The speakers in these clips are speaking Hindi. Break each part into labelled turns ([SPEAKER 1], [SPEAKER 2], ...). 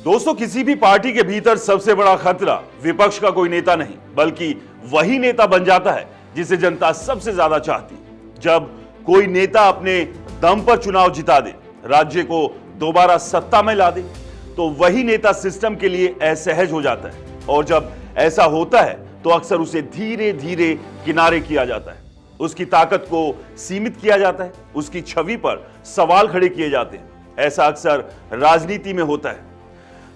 [SPEAKER 1] दोस्तों, किसी भी पार्टी के भीतर सबसे बड़ा खतरा विपक्ष का कोई नेता नहीं, बल्कि वही नेता बन जाता है जिसे जनता सबसे ज्यादा चाहती है। जब कोई नेता अपने दम पर चुनाव जिता दे, राज्य को दोबारा सत्ता में ला दे, तो वही नेता सिस्टम के लिए असहज हो जाता है। और जब ऐसा होता है तो अक्सर उसे धीरे धीरे किनारे किया जाता है, उसकी ताकत को सीमित किया जाता है, उसकी छवि पर सवाल खड़े किए जाते हैं। ऐसा अक्सर राजनीति में होता है।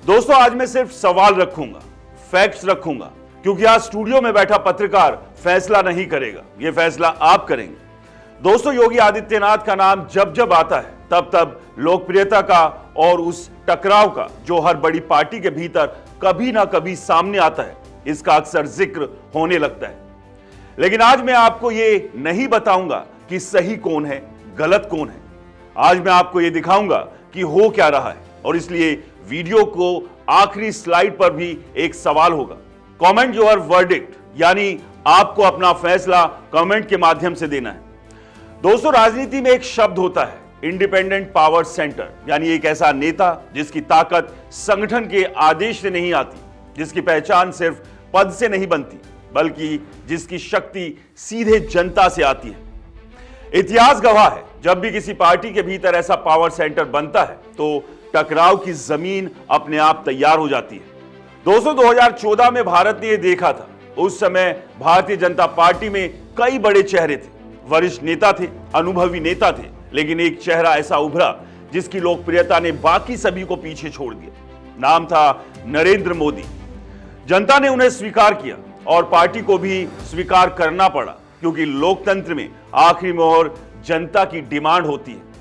[SPEAKER 1] दोस्तों, आज मैं सिर्फ सवाल रखूंगा, फैक्ट्स रखूंगा, क्योंकि आज स्टूडियो में बैठा पत्रकार फैसला नहीं करेगा, यह फैसला आप करेंगे। दोस्तों, योगी आदित्यनाथ का नाम जब जब आता है तब तब लोकप्रियता का और उस टकराव का जो हर बड़ी पार्टी के भीतर कभी ना कभी सामने आता है, इसका अक्सर जिक्र होने लगता है। लेकिन आज मैं आपको ये नहीं बताऊंगा कि सही कौन है, गलत कौन है। आज मैं आपको ये दिखाऊंगा कि हो क्या रहा है, और इसलिए वीडियो को आखिरी स्लाइड पर भी एक सवाल होगा। कमेंट योर वर्डिक्ट, यानी आपको अपना फैसला कमेंट के माध्यम से देना है। दोस्तों, राजनीति में एक शब्द होता है इंडिपेंडेंट पावर सेंटर, यानी एक ऐसा नेता जिसकी ताकत संगठन के आदेश से नहीं आती, जिसकी पहचान सिर्फ पद से नहीं बनती, बल्कि जिसकी शक्ति सीधे जनता से आती है। इतिहास गवाह है, जब भी किसी पार्टी के भीतर ऐसा पावर सेंटर बनता है तो टकराव की जमीन अपने आप तैयार हो जाती है। दोस्तों, 2014 में भारत ने यह देखा था। उस समय भारतीय जनता पार्टी में कई बड़े चेहरे थे, वरिष्ठ नेता थे, अनुभवी नेता थे, लेकिन एक चेहरा ऐसा उभरा जिसकी लोकप्रियता ने बाकी सभी को पीछे छोड़ दिया। नाम था नरेंद्र मोदी। जनता ने उन्हें स्वीकार किया और पार्टी को भी स्वीकार करना पड़ा, क्योंकि लोकतंत्र में आखिरी मोहर जनता की डिमांड होती है।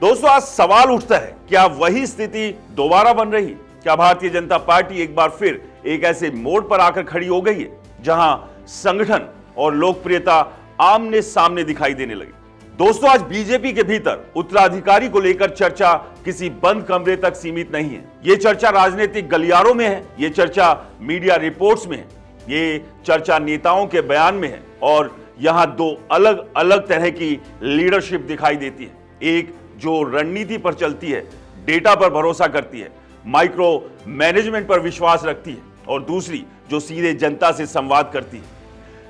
[SPEAKER 1] दोस्तों, आज सवाल उठता है, क्या वही स्थिति दोबारा बन रही है? क्या भारतीय जनता पार्टी एक बार फिर एक ऐसे मोड़ पर आकर खड़ी हो गई है जहां संगठन और लोकप्रियता आमने सामने दिखाई देने लगी? दोस्तों, आज बीजेपी के भीतर उत्तराधिकारी को लेकर चर्चा किसी बंद कमरे तक सीमित नहीं है। यह चर्चा राजनीतिक गलियारों में है, यह चर्चा मीडिया रिपोर्ट्स में है, ये चर्चा नेताओं के बयान में है, और यहां दो अलग अलग तरह की लीडरशिप दिखाई देती है। एक जो रणनीति पर चलती है, डेटा पर भरोसा करती है, माइक्रो मैनेजमेंट पर विश्वास रखती है, और दूसरी जो सीधे जनता से संवाद करती है,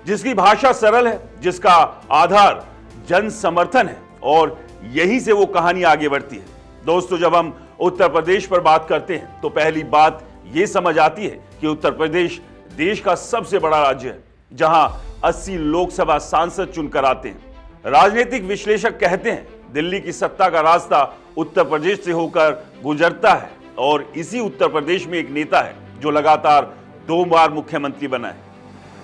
[SPEAKER 1] जिसकी भाषा सरल है, जिसका आधार जन समर्थन है, और यही से वो कहानी आगे बढ़ती है। दोस्तों, जब हम उत्तर प्रदेश पर बात करते हैं तो पहली बात ये समझ आती है कि उत्तर प्रदेश देश का सबसे बड़ा राज्य है, जहां 80 लोकसभा सांसद चुनकर आते हैं। राजनीतिक विश्लेषक कहते हैं दिल्ली की सत्ता का रास्ता उत्तर प्रदेश से होकर गुजरता है, और इसी उत्तर प्रदेश में एक नेता है जो लगातार 2 बार मुख्यमंत्री बना है।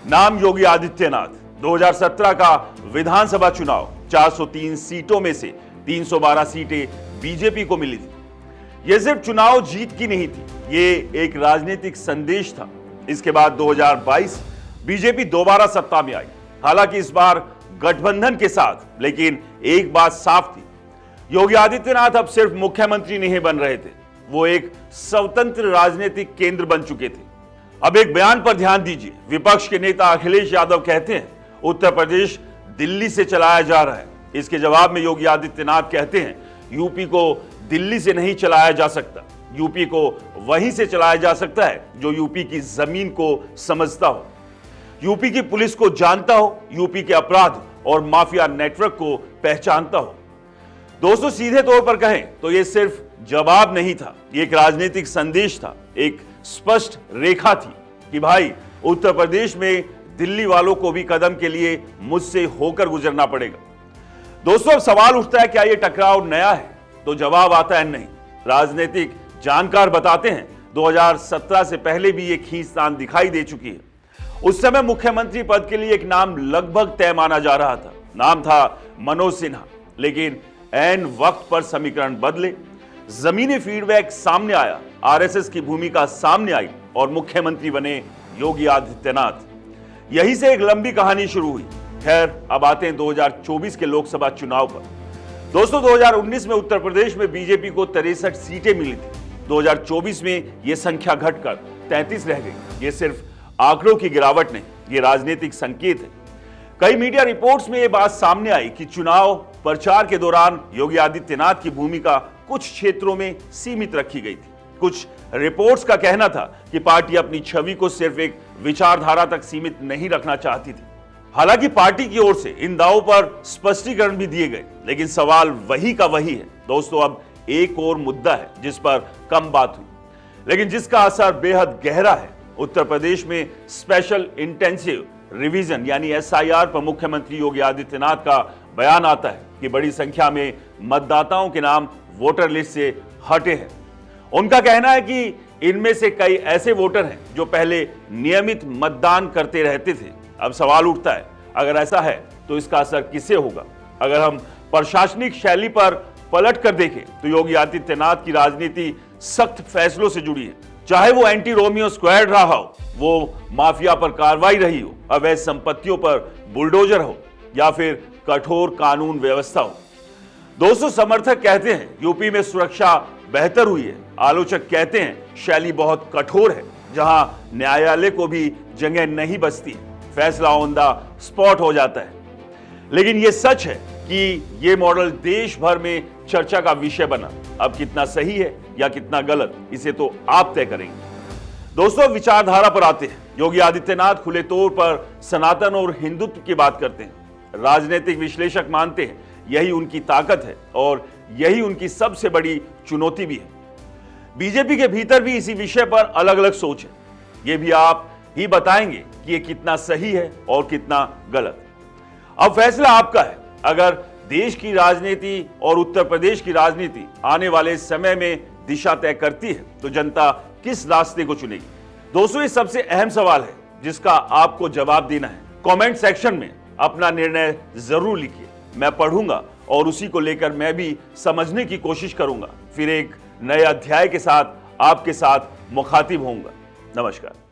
[SPEAKER 1] नाम योगी आदित्यनाथ। 2017 का विधानसभा चुनाव 403 सीटों में से 312 सीटें बीजेपी को मिली थी। यह सिर्फ चुनाव जीत की नहीं थी, ये एक राजनीतिक संदेश था। इसके बाद 2022 बीजेपी दोबारा सत्ता में आई, हालांकि इस बार गठबंधन के साथ, लेकिन एक बात साफ थी, योगी आदित्यनाथ अब सिर्फ मुख्यमंत्री नहीं बन रहे थे, वो एक स्वतंत्र राजनीतिक केंद्र बन चुके थे। अब एक बयान पर ध्यान दीजिए। विपक्ष के नेता अखिलेश यादव कहते हैं उत्तर प्रदेश दिल्ली से चलाया जा रहा है। इसके जवाब में योगी आदित्यनाथ कहते हैं यूपी को दिल्ली से नहीं चलाया जा सकता, यूपी को वहीं से चलाया जा सकता है जो यूपी की जमीन को समझता हो, यूपी की पुलिस को जानता हो, यूपी के अपराध और माफिया नेटवर्क को पहचानता हो। दोस्तों, सीधे तौर पर कहें तो यह सिर्फ जवाब नहीं था, यह एक राजनीतिक संदेश था, एक स्पष्ट रेखा थी कि भाई, उत्तर प्रदेश में दिल्ली वालों को भी कदम के लिए मुझसे होकर गुजरना पड़ेगा। दोस्तों, अब सवाल उठता है, क्या यह टकराव नया है? तो जवाब आता है नहीं। राजनीतिक जानकार बताते हैं 2017 से पहले भी यह खींचतान दिखाई दे चुकी है। उस समय मुख्यमंत्री पद के लिए एक नाम लगभग तय माना जा रहा था, नाम था मनोज सिन्हा। लेकिन ऐन वक्त पर समीकरण बदले, जमीनी फीडबैक सामने आया, आरएसएस की भूमिका सामने आई और मुख्यमंत्री बने योगी आदित्यनाथ। यहीं से एक लंबी कहानी शुरू हुई। खैर, अब आते हैं 2024 के लोकसभा चुनाव पर। दोस्तों, 2019 में उत्तर प्रदेश में बीजेपी को 63 सीटें मिली थी। 2024 में यह संख्या घटकर 33 रह गई। यह सिर्फ आंकड़ों की गिरावट नहीं, यह राजनीतिक संकेत है। कई मीडिया रिपोर्ट्स में यह बात सामने आई कि चुनाव प्रचार के दौरान योगी आदित्यनाथ की भूमिका कुछ क्षेत्रों में सीमित रखी गई थी। कुछ रिपोर्ट्स का कहना था कि पार्टी अपनी छवि को सिर्फ एक विचारधारा तक सीमित नहीं रखना चाहती थी। हालांकि पार्टी की ओर से इन दावों पर स्पष्टीकरण भी दिए गए, लेकिन सवाल वही का वही है। दोस्तों, अब एक और मुद्दा है जिस पर कम बात हुई, लेकिन जिसका असर बेहद गहरा है। उत्तर प्रदेश में स्पेशल इंटेंसिव रिवीजन यानी SIR पर मुख्यमंत्री योगी आदित्यनाथ का बयान आता है कि बड़ी संख्या में मतदाताओं के नाम वोटर लिस्ट से हटे हैं। उनका कहना है कि इनमें से कई ऐसे वोटर हैं जो पहले नियमित मतदान करते रहते थे। अब सवाल उठता है, अगर ऐसा है तो इसका असर किसे होगा? अगर हम प्रशासनिक शैली पर पलट कर देखें तो योगी आदित्यनाथ की राजनीति सख्त फैसलों से जुड़ी है। चाहे वो एंटी रोमियो स्क्वाड रहा हो, वो माफिया पर कार्रवाई रही हो, अवैध संपत्तियों पर बुलडोजर हो, या फिर कठोर कानून व्यवस्था हो। दोस्तों, समर्थक कहते हैं यूपी में सुरक्षा बेहतर हुई है, आलोचक कहते हैं शैली बहुत कठोर है, जहां न्यायालय को भी जगह नहीं बचती, फैसला ऑन द स्पॉट हो जाता है। लेकिन यह सच है कि यह मॉडल देश भर में चर्चा का विषय बना। अब कितना सही है या कितना गलत, इसे तो आप तय करेंगे। दोस्तों, विचारधारा पर आते हैं। योगी आदित्यनाथ खुले तौर पर सनातन और हिंदुत्व की बात करते हैं। राजनीतिक विश्लेषक मानते हैं यही उनकी ताकत है और यही उनकी सबसे बड़ी चुनौती भी है। बीजेपी के भीतर भी इसी विषय पर अलग अलग सोच है। यह भी आप ही बताएंगे कि यह कितना सही है और कितना गलत। अब फैसला आपका है। अगर देश की राजनीति और उत्तर प्रदेश की राजनीति आने वाले समय में दिशा तय करती है तो जनता किस रास्ते को चुनेगी? दोस्तों, ये सबसे अहम सवाल है जिसका आपको जवाब देना है। कमेंट सेक्शन में अपना निर्णय जरूर लिखिए, मैं पढ़ूंगा और उसी को लेकर मैं भी समझने की कोशिश करूंगा। फिर एक नए अध्याय के साथ आपके साथ मुखातिब होऊंगा। नमस्कार।